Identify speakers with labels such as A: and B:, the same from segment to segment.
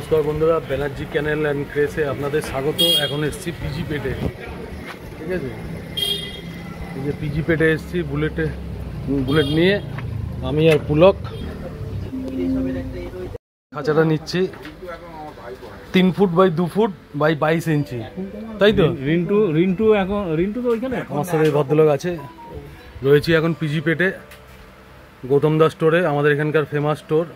A: নমস্কার বন্ধুরা, ব্যানার্জি ক্যানেল অ্যান্ড ক্রেসে আপনাদের স্বাগত। এখন এসেছি পিজি পেটে, ঠিক আছে। এই যে পিজি পেটে এসেছি বুলেট নিয়ে, আমি আর পুলক। খাঁচাটা নিচ্ছি 3 ফুট বাই 2 ফুট বাই 22 ইঞ্চি, তাই তো? রিন্টু তো ওইখানে আমার সাথে ভদ্রলোক আছে। রয়েছি এখন পিজি পেটে, গৌতম দাস স্টোরে, আমাদের এখানকার ফেমাস স্টোর।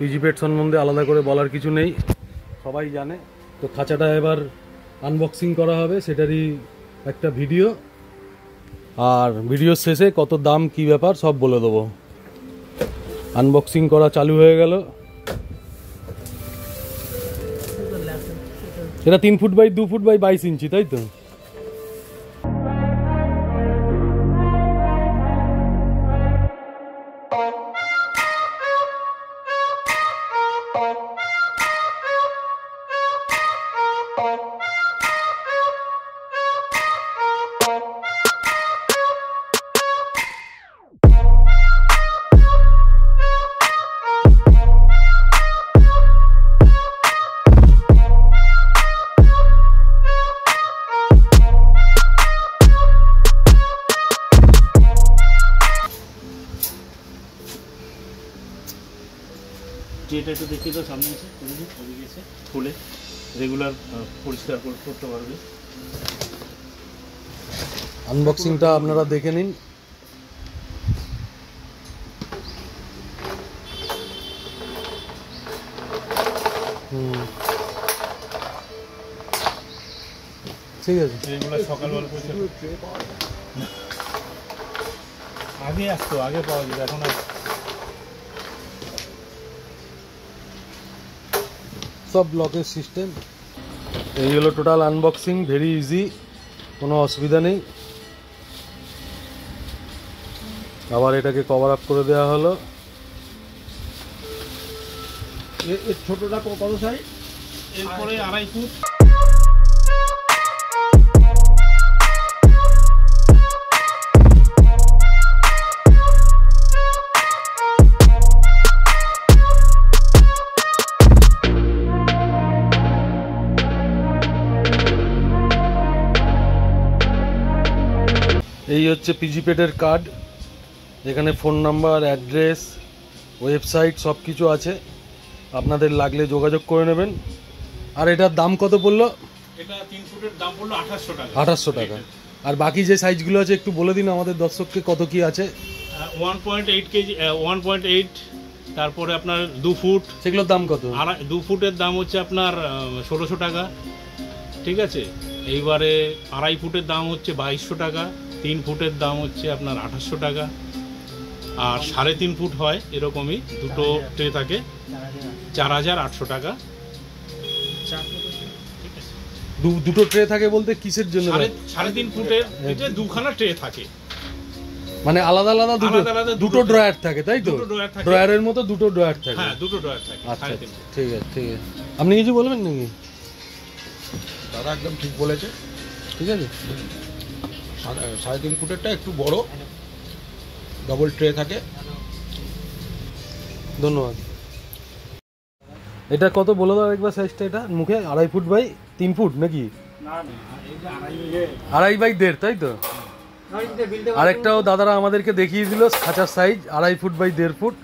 A: পিজি পেট সম্বন্ধে আলাদা করে বলার কিছু নেই, সবাই জানে। তো খাঁচাটা এবার আনবক্সিং করা হবে, সেটারই একটা ভিডিও। আর ভিডিওর শেষে কত দাম কি ব্যাপার সব বলে দেবো। আনবক্সিং করা চালু হয়ে গেল। এটা 3 ফুট বাই 2 ফুট বাই 22 ইঞ্চি, তাই তো?
B: যেটা একটু দেখি তো সামনে এসে ওদিকে এসে খুলে রেগুলার পরিষ্কার করতে পারবে।
A: আনবক্সিংটা আপনারা দেখে নিন। ঠিক আছে,
B: রেগুলার সকালবেলা আগে আসতো, আগে পাওয়া যেত, এখন আর
A: সব ব্লকের সিস্টেম। এই হলো টোটাল আনবক্সিং, ভেরি ইজি, কোনো অসুবিধা নেই। আবার এটাকে কভার আপ করে দেওয়া হলো।
B: এর ছোটটা কত সাইজ? এরপরে 2.5 ফুট।
A: এই হচ্ছে পিজি পেটের কার্ড। এখানে ফোন নাম্বার, অ্যাড্রেস, ওয়েবসাইট সব কিছু আছে। আপনাদের লাগলে যোগাযোগ করে নেবেন। আর এটার দাম কত পড়লো?
B: এটা 3 ফুটের দাম পড়লো 2800 টাকা।
A: 2800 টাকা। আর বাকি যে সাইজগুলো আছে একটু বলে দিন আমাদের দর্শককে, কত কি আছে।
B: 1.8 কেজি, 1.8, তারপরে আপনার 2 ফুট,
A: সেগুলোর দাম কত?
B: 2 ফুটের দাম হচ্ছে আপনার 1600 টাকা, ঠিক আছে। এইবারে 2.5 ফুটের দাম হচ্ছে 2200 টাকা, 3 ফুটের দাম হচ্ছে আপনার 2800 টাকা, আর 3.5 ফুট হয় এরকমই দুটো ট্রে থাকে 4800 টাকা।
A: দুটো ট্রে থাকে বলতে কিসের জন্য?
B: 3.5 ফুটের দুখানা ট্রে থাকে,
A: মানে আলাদা আলাদা দুটো ড্রয়ার থাকে, তাই তো? ড্রয়ারের মতো দুটো ড্রয়ার থাকে।
B: হ্যাঁ, দুটো ড্রয়ার থাকে।
A: আচ্ছা, ঠিক আছে, ঠিক আছে। আপনি কিছু বলবেন নাকি?
C: দাদা একদম ঠিক বলেছে,
A: ঠিক আছে।
C: 3.5 ফুটেরটা একটু বড়, ডবল ট্রে থাকে।
A: ধন্যবাদ। এটা কত বলে দাও একবার সাইজটা। এটা মুখে 2.5 ফুট বাই 3 ফুট নাকি? 2.5 বাই 1.5, তাই তো? আরেকটাও দাদারা আমাদেরকে দেখিয়ে দিল খাঁচার সাইজ 2.5 ফুট বাই 1.5 ফুট।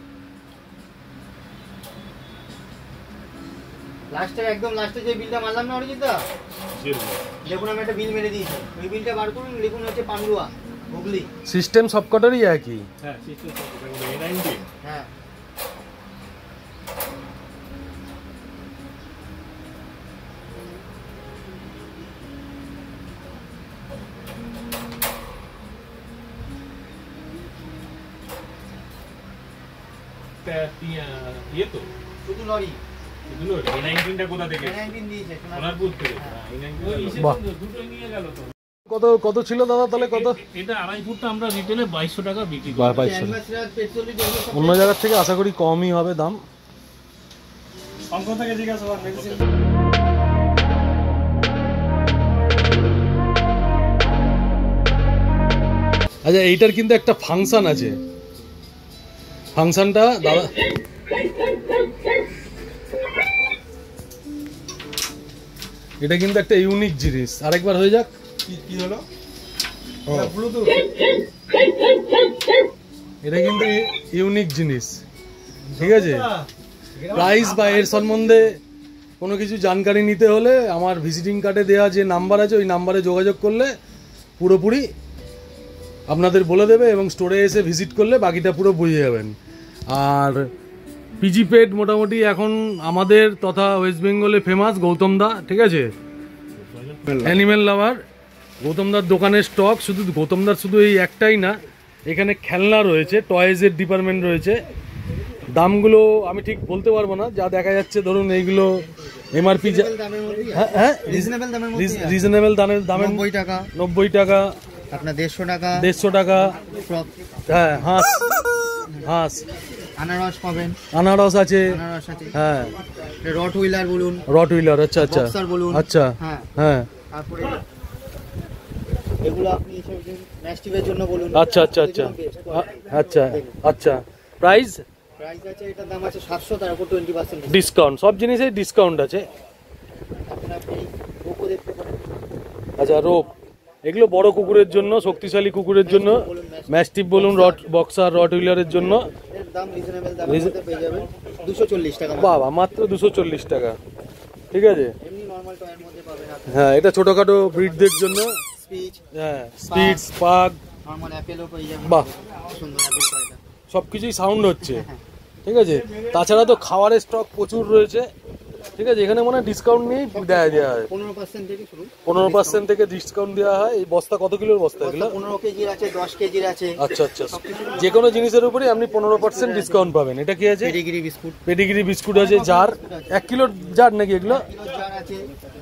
D: লাস্টে একদম লাস্টে যে বিলটা মারলাম না অরিজিৎ দা, দেখুন আমি একটা বিল মেরে দিয়েছি, ওই বিলটা বার করুন, লিখুন হচ্ছে পান্ডুয়া হুগলি।
A: সিস্টেম সবকটারই একই।
B: হ্যাঁ, সিস্টেম সবকটারই।
D: হ্যাঁ,
B: ইয়ে তো
D: শুধু লরি।
B: A19টা কোথা থেকে?
D: A19 দিয়েছে
B: সোনারপুর থেকে।
A: কত কত ছিল দাদা তাহলে? কত?
B: এটা 2.5 ফুটটা আমরা রিটেলে 2200 টাকা বিক্রি করি।
A: 2200। অন্য জায়গার থেকে আশা করি কমই হবে দাম।
B: অঙ্ক থেকে জিজ্ঞাসা করবেন।
A: আচ্ছা, এইটার কিন্তু একটা ফাংশন আছে। ফাংশনটা দাদা এটা কিন্তু একটা ইউনিক জিনিস। আরেকবার হয়ে যাক।
C: কি হলো?
A: ব্লুটুথ। এটা কিন্তু ইউনিক জিনিস, ঠিক আছে। প্রাইস বা এর সম্বন্ধে কোনো কিছু জানকারি নিতে হলে আমার ভিজিটিং কার্ডে দেওয়া যে নাম্বার আছে ওই নাম্বারে যোগাযোগ করলে পুরোপুরি আপনাদের বলে দেবে, এবং স্টোরে এসে ভিজিট করলে বাকিটা পুরো বুঝে যাবেন। আর পিজি পেট মোটামুটি এখন আমাদের তথা ওয়েস্ট বেঙ্গলে ফেমাস গৌতম দা, ঠিক আছে, অ্যানিম্যাল লাভার। গৌতম দার দোকানের স্টক শুধু গৌতম দার শুধু এই একটাই না, এখানে খেলনা রয়েছে, টয়েজের ডিপার্টমেন্ট রয়েছে। দামগুলো আমি ঠিক বলতে পারবো না, যা দেখা যাচ্ছে ধরুন এইগুলো এমআরপি, হ্যাঁ রিজনেবল দামের 90 টাকা
D: আপনার
A: 150 টাকা। হ্যাঁ হাঁস
D: আনারস পাবেন,
A: আনারস আছে, হ্যাঁ
D: রট হুইলার বলুন,
A: রট হুইলার, আচ্ছা আচ্ছা
D: বলুন,
A: আচ্ছা হ্যাঁ।
D: তারপরে এগুলো আপনি ম্যাস্টিভের জন্য বলুন,
A: আচ্ছা আচ্ছা আচ্ছা আচ্ছা আচ্ছা। প্রাইস
D: আছে, এটার দাম আছে 700, তার উপর 20%
A: ডিসকাউন্ট, সব জিনিসেই ডিসকাউন্ট আছে।
D: আপনি রোপও দেখতে পারেন।
A: আচ্ছা রোপ, এগুলো বড় কুকুরের জন্য, শক্তিশালী কুকুরের জন্য, ম্যাস্টিভ বলুন, বক্সার, রট হুইলারের জন্য।
D: এর দাম রিজনেবল দামের মধ্যে পেয়ে যাবেন 240 টাকা।
A: বাবা, মাত্র 240 টাকা, ঠিক আছে।
D: এমনি নরমাল টয়ের মধ্যে পাবেন আপনি।
A: হ্যাঁ, এটা ছোটখাটো ব্রিডদের জন্য,
D: স্পিচ,
A: হ্যাঁ স্পিচ, পাগ,
D: নরমাল অ্যাপেলও পেয়ে যাবেন।
A: বাহ,
D: সুন্দর অ্যাপেল কয়টা,
A: সবকিছুই সাউন্ড হচ্ছে, ঠিক আছে। তাছাড়া তো খাবারের স্টক প্রচুর রয়েছে, ঠিক আছে। এখানে মনে হয় ডিসকাউন্ট নিয়েই দেওয়া হয়,
D: 15% থেকে শুরু,
A: 15% থেকে ডিসকাউন্ট দেওয়া হয়। এই বস্তা কত কিলোর বস্তা এগুলো?
D: 15 কেজির আছে, 10 কেজির আছে।
A: আচ্ছা আচ্ছা, যে কোনো জিনিসের উপরে আপনি 15% ডিসকাউন্ট পাবেন। এটা কি আছে?
D: পেডিগ্রি বিস্কুট,
A: পেডিগ্রি বিস্কুট আছে, জার 1 কিলোর জার নাকি এগুলো?
D: জার আছে।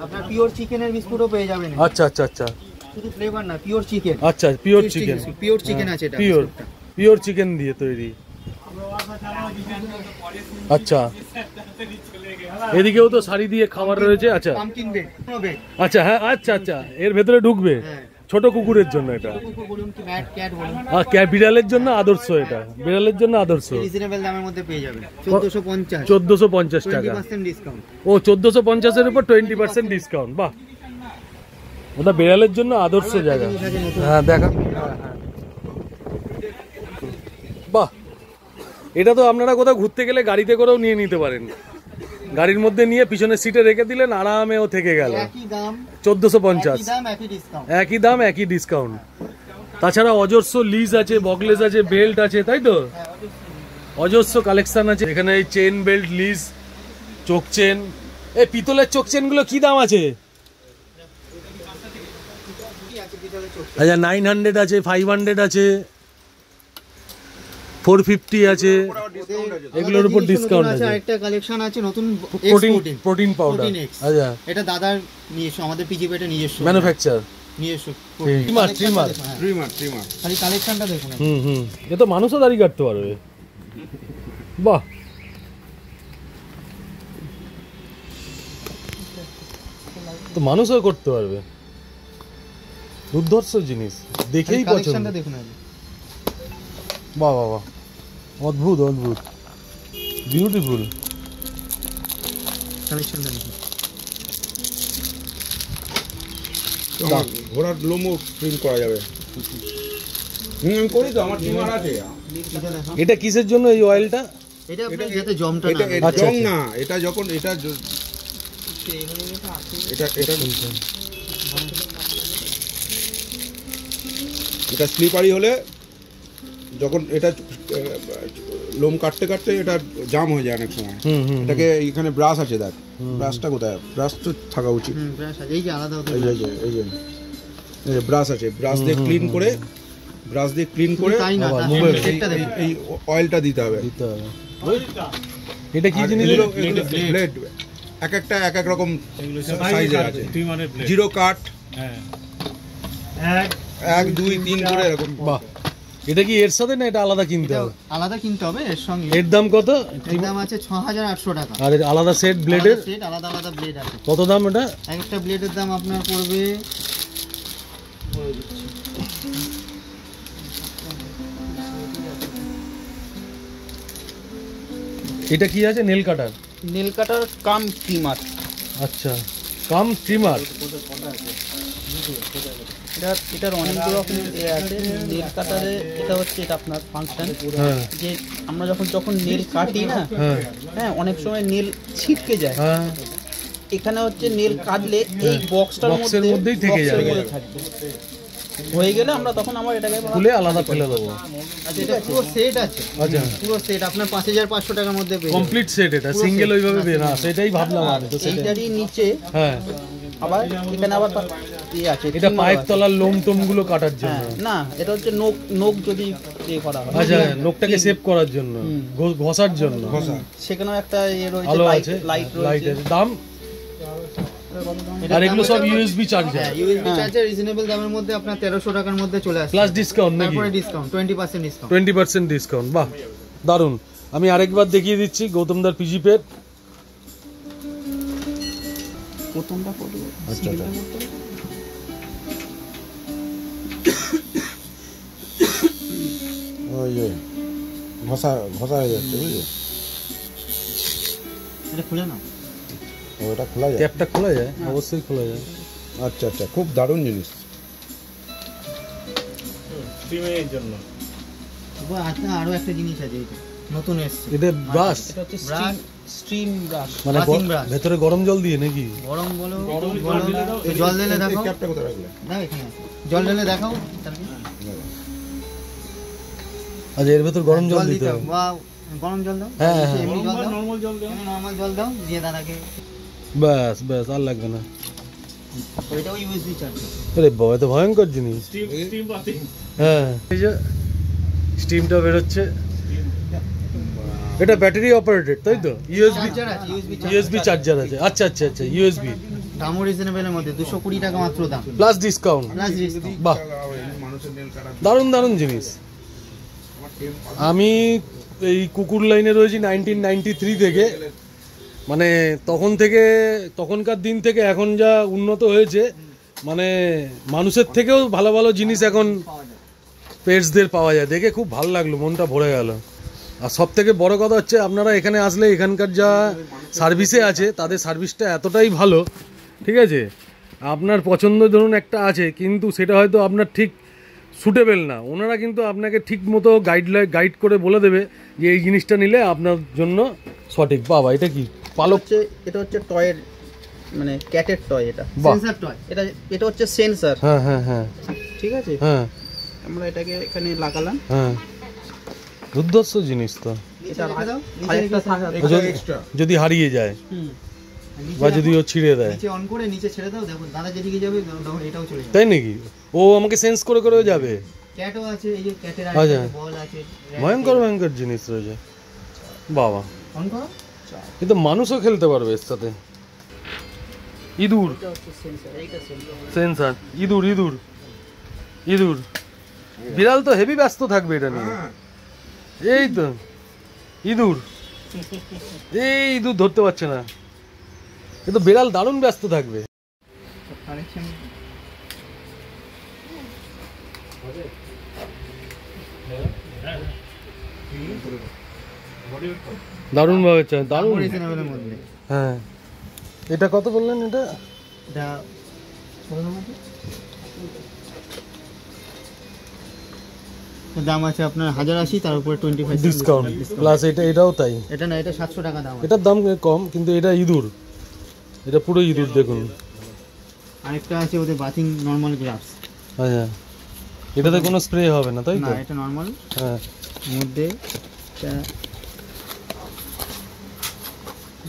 D: আপনার পিওর চিকেনের বিস্কুটও পেয়ে যাবেন।
A: আচ্ছা আচ্ছা আচ্ছা,
D: শুধু ফ্লেভার না, পিওর চিকেন।
A: আচ্ছা, পিওর চিকেন,
D: পিওর চিকেন আছে এটা,
A: পিওর চিকেন দিয়ে তৈরি। আচ্ছা, এদিকেও তো শাড়ি দিয়ে খাবার রয়েছে। আচ্ছা
D: পামকিন বেড,
A: আচ্ছা, হ্যাঁ আচ্ছা আচ্ছা, এর ভেতরে ঢুকবে ছোট কুকুরের জন্য এটা,
D: কুকুর বলুন কি ম্যাট ক্যাট বলুন,
A: আর বিড়ালের জন্য আদর্শ, এটা বিড়ালের জন্য আদর্শ।
D: রিজনেবল দামের মধ্যে পেয়ে যাবেন 1450
A: টাকা।
D: 20% ডিসকাউন্ট।
A: ও 1450 এর উপর 20% ডিসকাউন্ট, বাহ, ওটা বিড়ালের জন্য আদর্শ জায়গা। হ্যাঁ দেখা, বাহ, এটা তো আপনারা কোথাও ঘুরতে গেলে গাড়িতে করেও নিয়ে নিতে পারেন, গাড়ির মধ্যে নিয়ে পিছনের সিটে রেখে দিলেন, আরামে ও থেকে গেল।
D: একই দাম
A: 1450,
D: একই দাম
A: একই ডিসকাউন্ট। তাছাড়া অজস্র লিজ আছে, বগলেস আছে, বেল্ট আছে, তাই তো অজস্র কালেকশন আছে এখানে। এই চেন বেল্ট, লিজ, চোখ চেন, এই পিতলের চোখ চেন গুলো কি দাম আছে? আচ্ছা 900 আছে, 500 আছে, 450 আছে, এগুলোর উপর ডিসকাউন্ট আছে।
D: আরেকটা কালেকশন আছে নতুন,
A: প্রোটিন পাউডার। আচ্ছা,
D: এটা দাদার নিজস্ব, আমাদের পিজি পেটে নিজস্ব
A: ম্যানুফ্যাকচার,
D: নিজস্ব
A: ট্রিমার।
D: খালি কালেকশনটা দেখুন।
A: এ তো মানুষও দাড়ি কাটতে পারবে, বাহ, তো মানুষও করতে পারবে, দুর্ধর্ষ জিনিস, দেখেই পছন্দ।
D: দেখুন,
A: বাহ বাহ বাহ, অদ্ভুত অদ্ভুত, বিউটিফুল
D: কালেকশনটা দেখুন।
C: ঘোড়ার লোমও প্রিন্ট করা যাবে। আমি করি তো, আমার টিমার আছে।
A: এটা কিসের জন্য এই অয়েলটা?
D: এটা আপনার যাতে জমটা না,
C: এটা জং না, এটা যখন এটা এটা স্লিপারি হলে, যখন এটা লোম কাটতে কাটতে এটা জাম হয়ে যায় অনেক সময়। এটাকে এখানে ব্রাশ আছে, দেখ ব্রাশটা কোথায়? ব্রাশ তো থাকা উচিত,
D: এই যে আলাদা
C: এই যে ব্রাশ আছে, ব্রাশ দিয়ে ক্লিন করে এই অয়েলটা দিতে হবে।
A: এটা কি জিনিস?
C: ব্লেড এক একটা এক এক রকম সাইজের আছে, জিরো কাট, 1 2 3 করে এরকম।
A: বাহ, এটা কি এর সাথে না এটা আলাদা কিনতে হবে?
D: আলাদা কিনতে হবে এর সঙ্গে।
A: এর দাম কত?
D: এর দাম আছে 6800 টাকা।
A: আর আলাদা সেট ব্লেডের
D: সেট আলাদা আলাদা ব্লেড আছে।
A: কত দাম এটা?
D: একটা ব্লেডের দাম আপনার পড়বে
A: এটা কি আছে? নেল কাটার
D: কাম ট্রিমার।
A: আচ্ছা, কাম স্টিমার।
E: এটার অনেকগুলো রকম আছে। নেল কাটারে এটা হচ্ছে এটা আপনার ফাংশন,
A: হ্যাঁ
E: যে আমরা যখন নেল কাটি না, হ্যাঁ অনেক সময় নেল ছিটকে যায়,
A: হ্যাঁ
E: এখানে হচ্ছে নেল কাটলে এই
A: বক্সের মধ্যেই থেকে যাবে,
E: থাকবে। হয়ে গেলে আমরা তখন আবার এটাকে
A: খুলে আলাদা ফেলে দেবো।
D: আচ্ছা এটা পুরো সেট আছে?
A: আচ্ছা
D: পুরো সেট আপনার 5500 টাকার মধ্যে পেয়ে যাবেন।
A: কমপ্লিট সেট, এটা সিঙ্গেল ওইভাবে না, সেটাই ভাবলাম আমি তো সেটাই।
E: এইটারই নিচে
A: হ্যাঁ
E: আবার এখানে আবার ইয়ে আছে,
A: এটা পায়ের তলার লোম টোম গুলো কাটার জন্য।
E: হ্যাঁ না এটা হচ্ছে নখ যদি ইয়ে করা হয়,
A: আচ্ছা নখটাকে সেভ করার জন্য, ঘষার জন্য।
E: সেখানেও একটা ইয়ে রয়েছে,
A: আলো আছে,
E: লাইট
A: লাইট
E: রয়েছে।
A: আছে। দাম? আর এগুলো সব ইউএসবি চার্জার,
D: হ্যাঁ ইউএসবি চার্জার রিজনেবল দামের মধ্যে আপনার 1300 টাকার মধ্যে চলে আসে,
A: প্লাস ডিসকাউন্ট নাকি?
D: তারপরে ডিসকাউন্ট 20% ডিসকাউন্ট।
A: 20% ডিসকাউন্ট, বাহ দারুন। আমি আরেকবার দেখিয়ে দিচ্ছি গৌতমদার পিজি পেট।
E: প্রথমটা করব।
C: আচ্ছা আচ্ছা ওই যে ঘষা হয়ে যাচ্ছে বুঝলি,
D: এটা খুলে নাও।
C: ওটা খোলা যায়?
A: ট্যাপটা খোলা যায়, অবশ্যই খোলা যায়।
C: আচ্ছা আচ্ছা, খুব দারুণ জিনিস।
B: স্টিমের জন্য
D: তারপর আছে আরো একটা জিনিস আছে, এটা নতুন এসেছে,
A: এটা ব্রাশ,
E: এটা হচ্ছে
D: ব্রাশ,
E: স্টিম ব্রাশ।
A: মানে
D: Washing brush।
A: ভেতরে গরম জল দিয়ে নাকি?
D: গরম বলো এই জল ঢেলে দেখাও,
C: ক্যাপটা কোথায় রাখলে?
D: দাও এখানে আছে। জল ঢেলে দেখাও,
A: আচ্ছা এর ভেতর গরম জল দিতে হবে?
D: বা গরম জল দাও,
A: হ্যাঁ, হ্যাঁ।
D: এমনি জল দাও,
B: নরমাল জল দেওয়া।
D: নরমাল জল দাও দিয়ে দাদাকে।
A: ব্যাস ব্যাস, আর লাগবে না।
D: এটাও ইউএসবি চার্জার।
A: আরে বাবা, তো ভয়ঙ্কর জিনিস।
B: স্টিম বাতিং।
A: হ্যাঁ এই যে স্টিমটা বেরোচ্ছে, এটা ব্যাটারি অপারেটেড তাই তো? ইউএসবি
D: চার্জার আছে,
A: ইউএসবি চার্জার আছে। আচ্ছা আচ্ছা আচ্ছা, ইউএসবি।
D: দামও রিজনেবলের মধ্যে 220 টাকা মাত্র দাম,
A: প্লাস ডিসকাউন্ট।
D: Plus discount.
A: বাহ
C: মানুষের নেল কাটা
A: দারুণ দারুণ জিনিস। আমি এই কুকুর লাইনে রয়েছি 1993 থেকে, মানে তখনকার দিন থেকে এখন যা উন্নত হয়েছে, মানে মানুষের থেকেও ভালো ভালো জিনিস এখন পেটসদের পাওয়া যায়। দেখে খুব ভালো লাগলো, মনটা ভরে গেল। আর সব থেকে বড় কথা হচ্ছে আপনারা এখানে আসলে এখানকার যা সার্ভিসে আছে তাদের সার্ভিসটা এতটাই ভালো, ঠিক আছে? আপনার পছন্দ ধরুন একটা আছে, কিন্তু সেটা হয়তো আপনার ঠিক সুটেবেল না, ওনারা কিন্তু আপনাকে ঠিক মতো গাইড করে বলে দেবে যে এই জিনিসটা নিলে আপনার জন্য সঠিক। বাবা এটা কি পালক?
E: এটা হচ্ছে টয়ের, মানে ক্যাটের টয়। এটা
A: বাহ,
D: সেন্সর টয়।
E: এটা হচ্ছে সেন্সর,
A: হ্যাঁ হ্যাঁ হ্যাঁ
E: ঠিক আছে?
A: হ্যাঁ
E: আমরা এটাকে এখানে লাগালাম।
A: হ্যাঁ, দুর্ধর্ষ জিনিস তো।
E: এটা
D: দাও,
E: আরেকটা থাকা,
C: এক্সট্রা।
A: যদি হারিয়ে যায় বা যদি ও ছিঁড়ে দেয়,
D: নিচে অন করে নিচে ছেড়ে দাও, দেখো দাদা যেদিকে যাবে তখন এটাও চলে যাবে।
A: তাই নাকি? ও আমাকে সেন্স করে করে যাবে।
D: ক্যাটও আছে, এই যে ক্যাটের
A: আচ্ছা।
D: আছে, বল আছে,
A: ভয়ঙ্কর ভয়ঙ্কর জিনিস রয়েছে। বাবা,
D: অন করো।
A: কিন্তু মানুষও খেলতে পারবে এর সাথে। ইঁদুর
E: এটা হচ্ছে সেন্সর, এইটা সেন্সর।
A: সেন্সার, ইঁদুর ইঁদুর ইঁদুর। বিড়াল তো হেভি ব্যস্ত থাকবে এটা নিয়ে। এই তো ইঁদুর, এই ইঁদুর ধরতে পারছে না, কিন্তু বিড়াল দারুণ ব্যস্ত থাকবে।
D: কানেকশন
A: দারুণ ভাবে দারুণ।
D: রিজনেবলের মধ্যে।
A: হ্যাঁ, এটা কত বললেন? এটা
D: এটা দাম আছে আপনার 1080, তার উপরে 25%
A: ডিসকাউন্ট প্লাস এটাও তাই।
D: এটা না, এটা 700 টাকা দাম আছে।
A: এটার দাম কম, কিন্তু এটা ইঁদুর, এটা পুরো ইঁদুর দেখুন।
D: আরেকটা আছে ওদের বাথিং নরমাল গ্লাভস।
A: আচ্ছা, এটাতে কোনো স্প্রে হবে না তাই
D: না,
A: তো?
D: এটা নরমাল,
A: হ্যাঁ,
D: মধ্যে এটা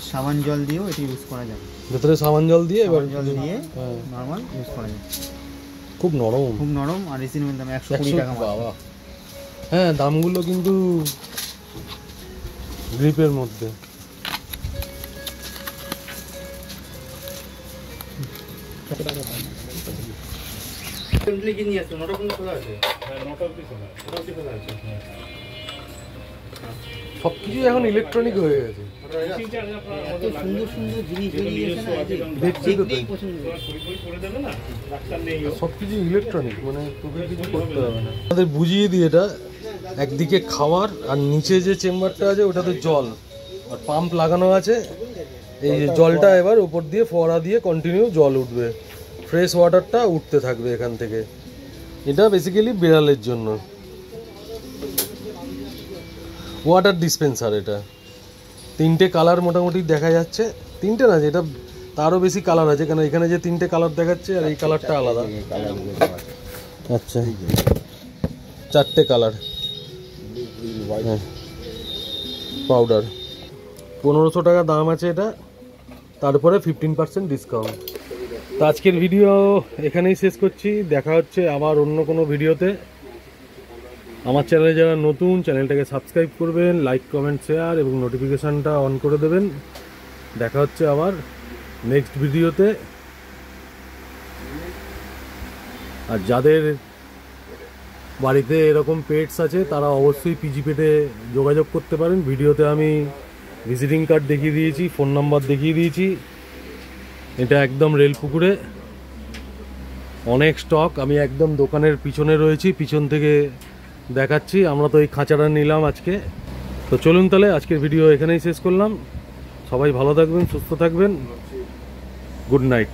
D: সাবান জল দিয়েও এটা ইউজ করা যাবে।
A: ভেতরে সাবান জল দিয়ে এবার
D: সাবান জল দিয়ে
A: হ্যাঁ,
D: নরমাল ইউজ করা যাবে।
A: খুব নরম,
D: খুব নরম আর রিজনেবল দাম, 120 টাকা মাত্র।
A: বাবা। হ্যাঁ, দামগুলো কিন্তু গ্রিপের মধ্যে। সবকিছু এখন ইলেকট্রনিক হয়ে গেছে।
D: এত সুন্দর সুন্দর জিনিস বেরিয়েছে না, এই যে
A: দেখছি তো তাই।
D: দেখতেই পছন্দ হয়।
A: সবকিছু ইলেকট্রনিক, মানে তোকে কিছু করতে হবে না। আমাদের বুঝিয়ে দিই, এটা একদিকে খাওয়ার আর নিচে যে চেম্বারটা আছে ওটাতে জল, আর পাম্প লাগানো আছে এই যে জলটা এবার উপর দিয়ে ফোয়ারা দিয়ে কন্টিনিউ জল উঠবে, ফ্রেশ ওয়াটারটা উঠতে থাকবে এখান থেকে। এটা বেসিক্যালি বিড়ালের জন্য ওয়াটার ডিসপেন্সার। এটা 3টে কালার মোটামুটি দেখা যাচ্ছে, 3টে না যেটা তারও বেশি কালার আছে, কেন এখানে যে 3টে কালার দেখাচ্ছে আর এই কালারটা আলাদা। আচ্ছা 4টে কালার পাউডার। 1500 টাকা দাম আছে এটা, তারপরে 15% ডিসকাউন্ট। তো আজকের ভিডিও এখানেই শেষ করছি, দেখা হচ্ছে আবার অন্য কোনো ভিডিওতে। আমার চ্যানেলে যারা নতুন, চ্যানেলটাকে সাবস্ক্রাইব করবেন, লাইক কমেন্ট শেয়ার এবং নোটিফিকেশানটা অন করে দেবেন। দেখা হচ্ছে আবার নেক্সট ভিডিওতে। আর যাদের বাড়িতে এরকম পেটস আছে তারা অবশ্যই পিজি পেটে যোগাযোগ করতে পারেন। ভিডিওতে আমি ভিজিটিং কার্ড দেখিয়ে দিয়েছি, ফোন নাম্বার দেখিয়ে দিয়েছি। এটা একদম রেলপুকুরে, অনেক স্টক। আমি একদম দোকানের পিছনে রয়েছি, পিছন থেকে দেখাচ্ছি। আমরা তো এই খাঁচাটা নিলাম আজকে। তো চলুন তাহলে আজকের ভিডিও এখানেই শেষ করলাম। সবাই ভালো থাকবেন, সুস্থ থাকবেন। Good night.